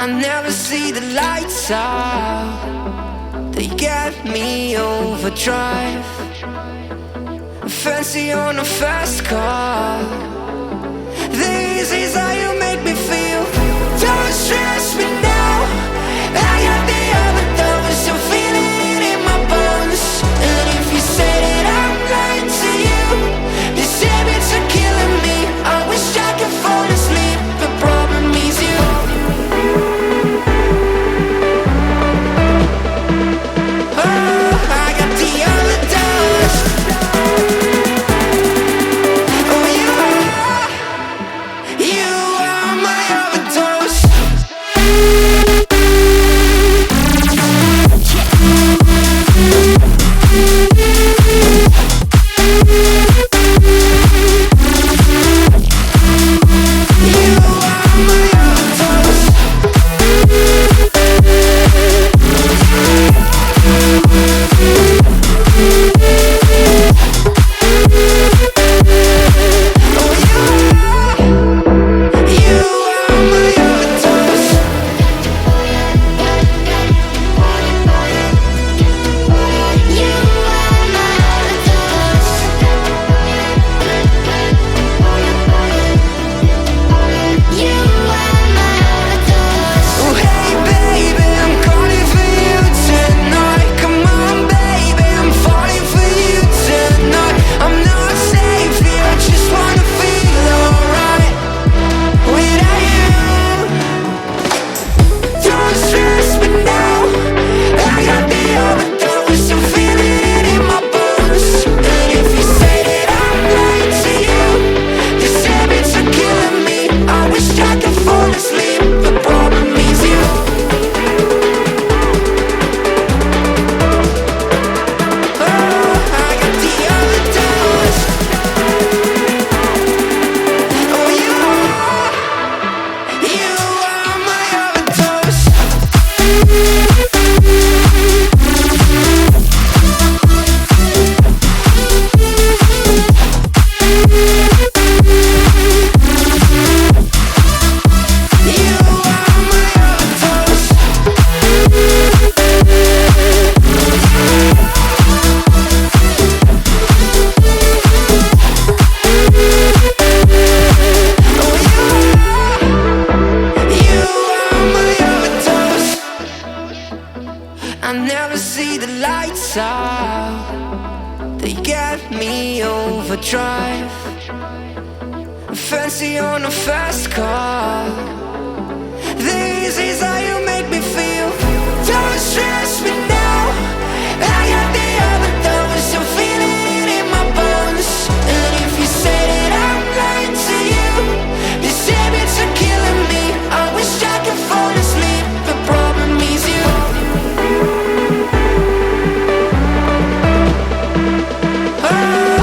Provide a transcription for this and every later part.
I never see the lights out. They get me overdrive. Fancy on a fast car. This is how you make me feel. Don't stress me now. I got the overdose. I'm feeling it in my bones. And if you say that I'm lying to you, these habits are killing me. I wish I could fall asleep. The problem is you. I never see the lights out. They get me overdrive. Fancy on a fast car. This is how you make me feel. Don't stress me now. I got the overdose. I'm feeling it in my bones. And if you say that I'm lying to you, these habits are killing me. I wish I could fall asleep. The problem is you. Oh,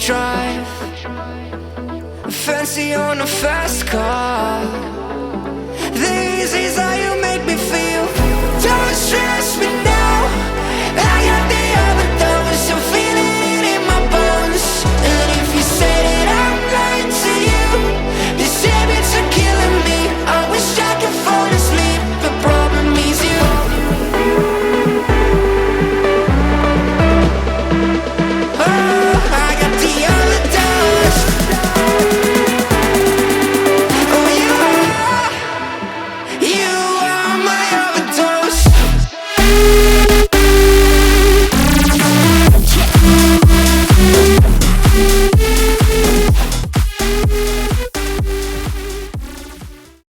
drive, fancy on a fast car. They